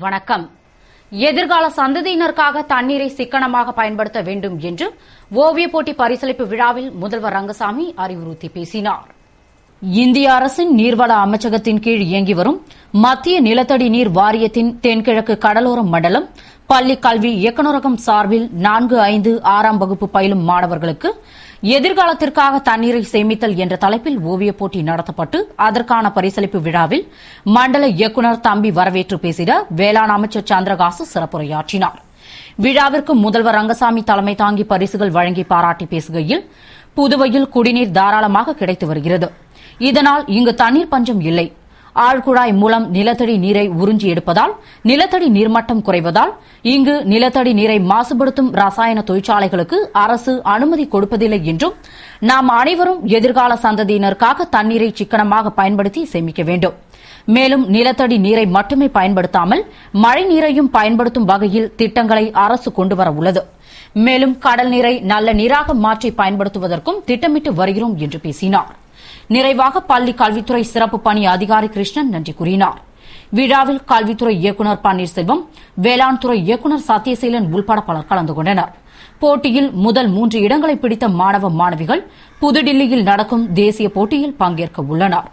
வணக்கம். எதிர்கால சந்ததியினருக்காக தண்ணீரை சிக்கனமாக பயன்படுத்த வேண்டும் என்று ஓவியப் போட்டி பரிசளிப்பு விழாவில் முதல்வர் ரங்கசாமி அறிவுறுத்தி பேசினார். இந்திய அரசின் நீர்வள அமைச்சகத்தின் கீழ் இயங்கி வரும் மத்திய நிலத்தடி நீர் வாரியத்தின் தென்கிழக்கு கடலோர மண்டலம் பள்ளி கல்வி இயக்குநரகம் சார்பில் 4, 5, 6ஆம் வகுப்பு பயிலும் மாணவர்களுக்கு எதிர்காலத்திற்காக தண்ணீரை சேமித்தல் என்ற தலைப்பில் ஓவியப் போட்டி நடத்தப்பட்டு அதற்கான பரிசளிப்பு விழாவில் மண்டல இயக்குநர் தம்பி வரவேற்று பேசிட வேளாண் அமைச்சர் சந்திரகாசு சிறப்புரையாற்றினார். விழாவிற்கு முதல்வர் ரங்கசாமி தலைமை தாங்கி பரிசுகள் வழங்கி பாராட்டி பேசுகையில், புதுவையில் குடிநீர் தாராளமாக கிடைத்து வருகிறது. இதனால் இங்கு தண்ணீர் பஞ்சம் இல்லை. ஆழ்குழாய் மூலம் நிலத்தடி நீரை உறிஞ்சி எடுப்பதால் நிலத்தடி நீர்மட்டம் குறைவதால் இங்கு நிலத்தடி நீரை மாசுபடுத்தும் ரசாயன தொழிற்சாலைகளுக்கு அரசு அனுமதி கொடுப்பதில்லை என்றும் நாம் அனைவரும் எதிர்கால சந்ததியினருக்காக தண்ணீரை சிக்கனமாக பயன்படுத்தி சேமிக்க வேண்டும். மேலும் நிலத்தடி நீரை மட்டுமே பயன்படுத்தாமல் மழை நீரையும் பயன்படுத்தும் வகையில் திட்டங்களை அரசு கொண்டுவர உள்ளது. மேலும் கடல் நீரை நல்ல நீராக மாற்றி பயன்படுத்துவதற்கும் திட்டமிட்டு வருகிறோம் என்று பேசினார். நிறைவாக பள்ளி கல்வித்துறை சிறப்பு பணி அதிகாரி கிருஷ்ணன் நன்றி கூறினார். விழாவில் கல்வித்துறை இயக்குநர் பன்னீர்செல்வம், வேளாண் துறை இயக்குநர் சத்யசீலன் உள்பட பலர் கலந்து கொண்டனர். போட்டியில் முதல் 3 இடங்களை பிடித்த மாணவ மாணவிகள் புதுடில்லியில் நடக்கும் தேசிய போட்டியில் பங்கேற்க உள்ளனர்.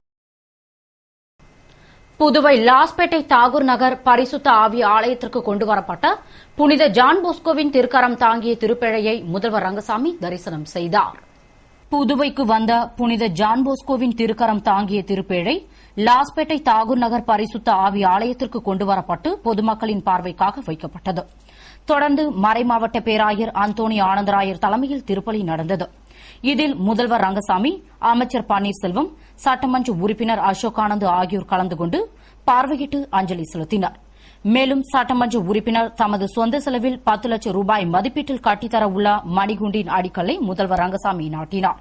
புதுவை லாஸ்பேட்டை தாகூர் நகர் பரிசுத்த ஆவி ஆலயத்திற்கு கொண்டுவரப்பட்ட புனித ஜான் போஸ்கோவின் திருக்கரம் தாங்கிய திருப்பேழையை முதல்வர் ரங்கசாமி தரிசனம் செய்தார். புதுவைக்கு வந்த புனித ஜான் போஸ்கோவின் திருக்கரம் தாங்கிய திருப்பேழை லாஸ்பேட்டை தாகூர் நகர் பரிசுத்த ஆவி ஆலயத்திற்கு கொண்டுவரப்பட்டு பொதுமக்களின் பார்வைக்காக வைக்கப்பட்டது. தொடர்ந்து மறைமாவட்ட பேராயர் அந்தோணி ஆனந்தராயர் தலைமையில் திருப்பலி நடந்தது. இதில் முதல்வர் ரங்கசாமி, அமைச்சர் பன்னீர்செல்வம், சட்டமன்ற உறுப்பினர் அசோகானந்த் ஆகியோர் கலந்து கொண்டு பார்வையிட்டு அஞ்சலி செலுத்தினர். மேலும் சட்டமன்ற உறுப்பினர் தமது சொந்த செலவில் 10 லட்சம் ரூபாய் மதிப்பீட்டில் கட்டித்தர உள்ள மணிகுண்டின் அடிக்கல்லை முதல்வர் ரங்கசாமி நாட்டினார்.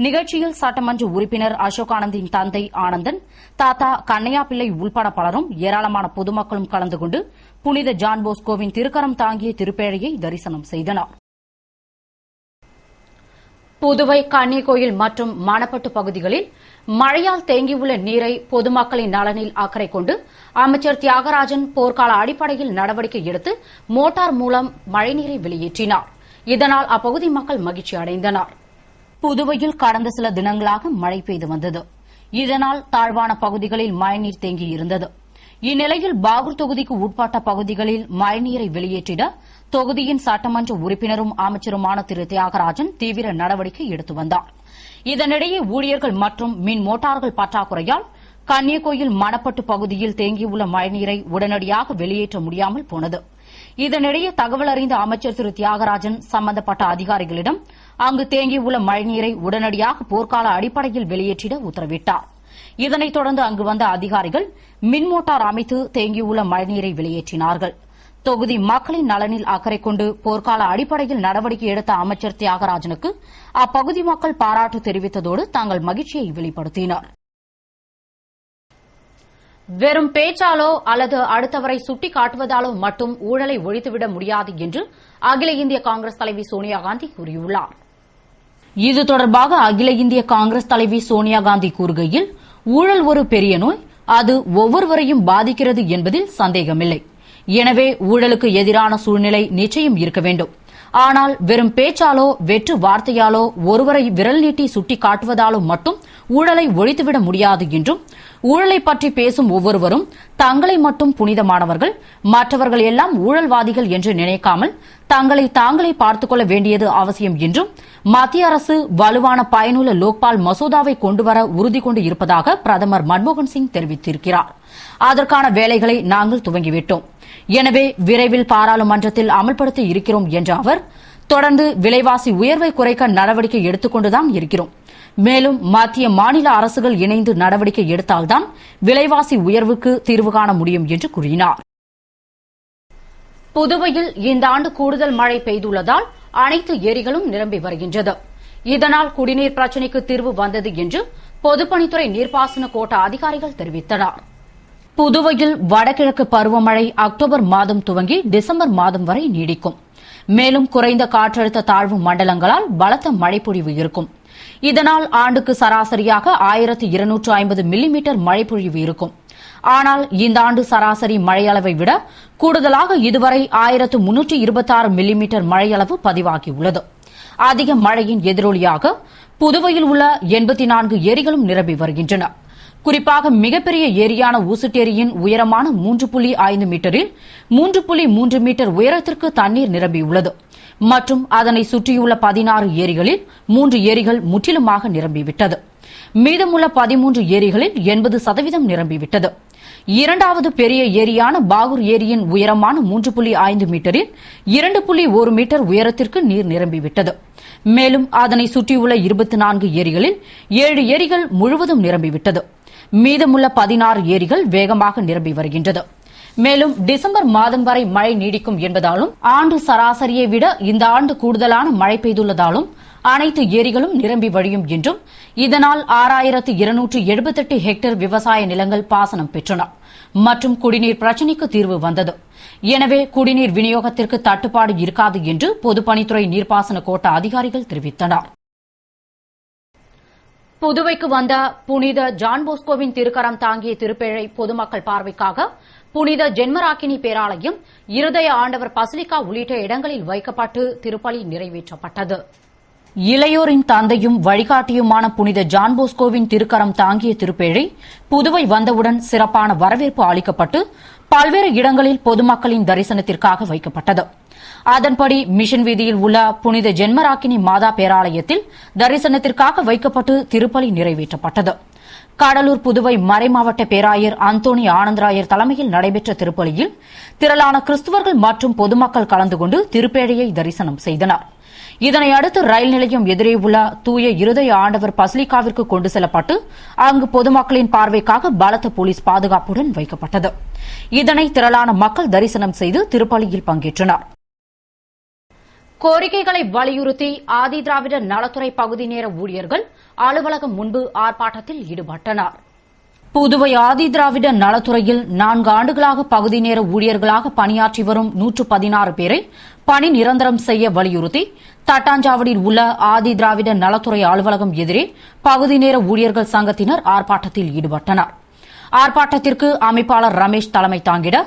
நிகழ்ச்சியில் சட்டமன்ற உறுப்பினர் அசோகானந்தின் தந்தை ஆனந்தன், தாத்தா கண்ணையா பிள்ளை உள்பட பலரும் ஏராளமான பொதுமக்களும் கலந்து கொண்டு புனித ஜான் போஸ்கோவின் திருக்கரம் தாங்கிய திருப்பேழையை தரிசனம் செய்தனர். புதுவை கன்னிகோயில் மற்றும் மணப்பட்டு பகுதிகளில் மழையால் தேங்கியுள்ள நீரை பொதுமக்களின் நலனில் அக்கறை கொண்டு அமைச்சர் தியாகராஜன் போர்க்கால அடிப்படையில் நடவடிக்கை எடுத்து மோட்டார் மூலம் மழைநீரை வெளியேற்றினார். இதனால் அப்பகுதி மக்கள் மகிழ்ச்சி அடைந்தனர். புதுவையில் கடந்த சில தினங்களாக மழை பெய்து வந்தது. இதனால் தாழ்வான பகுதிகளில் மழைநீர் தேங்கியிருந்தது. இந்நிலையில் பாகூர் தொகுதிக்கு உட்பட்ட பகுதிகளில் மழைநீரை வெளியேற்றிட தொகுதியின் சட்டமன்ற உறுப்பினரும் அமைச்சருமான திரு தியாகராஜன் தீவிர நடவடிக்கை எடுத்து வந்தார். இதனிடையே ஊழியர்கள் மற்றும் மின் மோட்டார்கள் பற்றாக்குறையால் கன்னியகோயில் மணப்பட்டு பகுதியில் தேங்கியுள்ள மழைநீரை உடனடியாக வெளியேற்ற முடியாமல் போனது. இதனிடையே தகவல் அறிந்த அமைச்சர் திரு தியாகராஜன் சம்பந்தப்பட்ட அதிகாரிகளிடம் அங்கு தேங்கியுள்ள மழைநீரை உடனடியாக போர்க்கால அடிப்படையில் வெளியேற்றிட உத்தரவிட்டார். இதனைத் தொடர்ந்து அங்கு வந்த அதிகாரிகள் மின் மோட்டார் அமைத்து தேங்கியுள்ள மழைநீரை வெளியேற்றினார்கள். தொகுதி மக்களின் நலனில் அக்கறை கொண்டு போர்க்கால அடிப்படையில் நடவடிக்கை எடுத்த அமைச்சர் தியாகராஜனுக்கு அப்பகுதி மக்கள் பாராட்டு தெரிவித்ததோடு தங்கள் மகிழ்ச்சியை வெளிப்படுத்தினர். வெறும் பேச்சாலோ அல்லது அடுத்தவரை சுட்டிக்காட்டுவதாலோ மட்டும் ஊழலை ஒழித்துவிட முடியாது என்று அகில இந்திய காங்கிரஸ் தலைவி சோனியா காந்தி கூறியுள்ளார். இது தொடர்பாக அகில இந்திய காங்கிரஸ் தலைவி சோனியா காந்தி கூறுகையில், ஊழல் ஒரு பெரிய நோய், அது ஒவ்வொருவரையும் பாதிக்கிறது என்பதில் சந்தேகமில்லை. எனவே ஊழலுக்கு எதிரான சூழ்நிலை நிச்சயம் இருக்க வேண்டும். ஆனால் வெறும் பேச்சாலோ வெற்று வார்த்தையாலோ ஒருவரை விரல் நீட்டி சுட்டி காட்டுவதாலோ மட்டும் ஊழலை ஒழித்துவிட முடியாது என்றும், ஊழலை பற்றி பேசும் ஒவ்வொருவரும் தங்களை மட்டும் புனிதமானவர்கள், மற்றவர்கள் எல்லாம் ஊழல்வாதிகள் என்று நினைக்காமல் தங்களை தாங்களே பார்த்துக் கொள்ள வேண்டியது அவசியம் என்றும், மத்திய அரசு வலுவான பயனுள்ள லோக்பால் மசோதாவை கொண்டுவர உறுதி கொண்டு இருப்பதாக பிரதமர் மன்மோகன் சிங் தெரிவித்திருக்கிறார். அதற்கான வேலைகளை நாங்கள் துவங்கிவிட்டோம். எனவே விரைவில் பாராளுமன்றத்தில் அமல்படுத்த இருக்கிறோம் என்ற அவர், தொடர்ந்து விலைவாசி உயர்வை குறைக்க நடவடிக்கை எடுத்துக் கொண்டுதான் இருக்கிறோம். மேலும் மத்திய மாநில அரசுகள் இணைந்து நடவடிக்கை எடுத்தால்தான் விலைவாசி உயர்வுக்கு தீர்வு காண முடியும் என்று கூறினார். புதுவையில் இந்த ஆண்டு கூடுதல் மழை பெய்துள்ளதால் அனைத்து ஏரிகளும் நிரம்பி வருகின்றது. இதனால் குடிநீர் பிரச்சினைக்கு தீர்வு வந்தது என்று பொதுப்பணித்துறை நீர்ப்பாசன கோட்ட அதிகாரிகள் தெரிவித்தனர். புதுவையில் வடகிழக்கு பருவமழை அக்டோபர் மாதம் துவங்கி டிசம்பர் மாதம் வரை நீடிக்கும். மேலும் குறைந்த காற்றழுத்த தாழ்வு மண்டலங்களால் பலத்த மழைப்பொழிவு இருக்கும். இதனால் ஆண்டுக்கு சராசரியாக 1250 மில்லிமீட்டர் மழைப்பொழிவு இருக்கும். ஆனால் இந்த ஆண்டு சராசரி மழையளவை விட கூடுதலாக இதுவரை 1326 மில்லிமீட்டர் மழையளவு பதிவாகியுள்ளது. அதிக மழையின் எதிரொலியாக புதுவையில் உள்ள 84 ஏரிகளும் நிரம்பி வருகின்றன. குறிப்பாக மிகப்பெரிய ஏரியான ஊசுட்டேரியின் உயரமான 3.5 மீட்டரில் 3.3 மீட்டர் உயரத்திற்கு தண்ணீர் நிரம்பியுள்ளது மற்றும் அதனை சுற்றியுள்ள 16 ஏரிகளில் 3 ஏரிகள் முற்றிலுமாக நிரம்பிவிட்டது. மீதமுள்ள 13 ஏரிகளில் 80% நிரம்பிவிட்டது. இரண்டாவது பெரிய ஏரியான பாகூர் ஏரியின் உயரமான 3.5 மீட்டரில் 2.1 மீட்டர் உயரத்திற்கு நீர் நிரம்பிவிட்டது. மேலும் அதனை சுற்றியுள்ள 24 ஏரிகளில் 7 ஏரிகள் முழுவதும் நிரம்பிவிட்டது. மீதமுள்ள 16 ஏரிகள் வேகமாக நிரம்பி வருகின்றது. மேலும் டிசம்பர் மாதம் வரை மழை நீடிக்கும் என்பதாலும் ஆண்டு சராசரியை விட இந்த ஆண்டு கூடுதலான மழை பெய்துள்ளதாலும் அனைத்து ஏரிகளும் நிரம்பி வழியும் என்றும் இதனால் 6278 ஹெக்டேர் விவசாய நிலங்கள் பாசனம் பெற்றன மற்றும் குடிநீர் பிரச்சினைக்கு தீர்வு வந்தது. எனவே குடிநீர் விநியோகத்திற்கு தட்டுப்பாடு இருக்காது என்று பொதுப்பணித்துறை நீர்ப்பாசன கோட்ட அதிகாரிகள் தெரிவித்தனர். புதுவைக்கு வந்த புனித ஜான்போஸ்கோவின் திருக்கரம் தாங்கிய திருப்பேழை பொதுமக்கள் பார்வைக்காக புனித ஜென்மராக்கினி பேராலயம், இருதய ஆண்டவர் பசிலிக்கா உள்ளிட்ட இடங்களில் வைக்கப்பட்டு திருப்பலி நிறைவேற்றப்பட்டது. இளையோரின் தந்தையும் வழிகாட்டியுமான புனித ஜான்போஸ்கோவின் திருக்கரம் தாங்கிய திருப்பேழை புதுவை வந்தவுடன் சிறப்பான வரவேற்பு அளிக்கப்பட்டு பல்வேறு இடங்களில் பொதுமக்களின் தரிசனத்திற்காக வைக்கப்பட்டது. அதன்படி மிஷன் வீதியில் உள்ள புனித ஜென்மராக்கினி மாதா பேராலயத்தில் தரிசனத்திற்காக வைக்கப்பட்டு திருப்பலி நிறைவேற்றப்பட்டது. கடலூர் புதுவை மறைமாவட்ட பேராயர் அந்தோணி ஆனந்தராயர் தலைமையில் நடைபெற்ற திருப்பலியில் திரளான கிறிஸ்துவர்கள் மற்றும் பொதுமக்கள் கலந்து கொண்டு திருப்பேழையை தரிசனம் செய்தனர். இதனையடுத்து ரயில் நிலையம் எதிரே உள்ள தூய இருதய ஆண்டவர் பசிலிக்காவிற்கு கொண்டு செல்லப்பட்டு அங்கு பொதுமக்களின் பார்வைக்காக பலத்த போலீஸ் பாதுகாப்புடன் வைக்கப்பட்டது. இதனை திரளான மக்கள் தரிசனம் செய்து திருப்பலியில் பங்கேற்றனர். கோரிக்கைகளை வலியுறுத்தி ஆதிதிராவிட நலத்துறை பகுதி நேர ஊழியர்கள் அலுவலகம் முன்பு ஆர்ப்பாட்டத்தில் ஈடுபட்டனர். புதுவை ஆதிதிராவிட நலத்துறையில் 4 ஆண்டுகளாக பகுதி நேர ஊழியர்களாக பணியாற்றி வரும் 116 பேரை பணி நிரந்தரம் செய்ய வலியுறுத்தி தட்டாஞ்சாவடியில் உள்ள ஆதிதிராவிட நலத்துறை அலுவலகம் எதிரே பகுதி நேர ஊழியர்கள் சங்கத்தினர் ஆர்ப்பாட்டத்தில் ஈடுபட்டனர். ஆர்ப்பாட்டத்திற்கு அமைப்பாளர் ரமேஷ் தலைமை தாங்கிட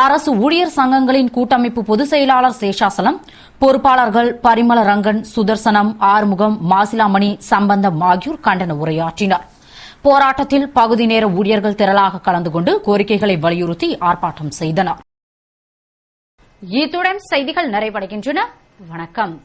அரசு ஊழியர் சங்கங்களின் கூட்டமைப்பு பொதுச் செயலாளர் சேஷாசலம், பொறுப்பாளர்கள் பரிமள ரங்கன், சுதர்சனம், ஆறுமுகம், மாசிலாமணி, சம்பந்தம் ஆகியோர் கண்டன உரையாற்றினர். போராட்டத்தில் பகுதி நேர ஊழியர்கள் திரளாக கலந்து கொண்டு கோரிக்கைகளை வலியுறுத்தி ஆர்ப்பாட்டம் செய்தனர். இத்துடன் செய்திகள் நிறைவடைகின்றன. வணக்கம்.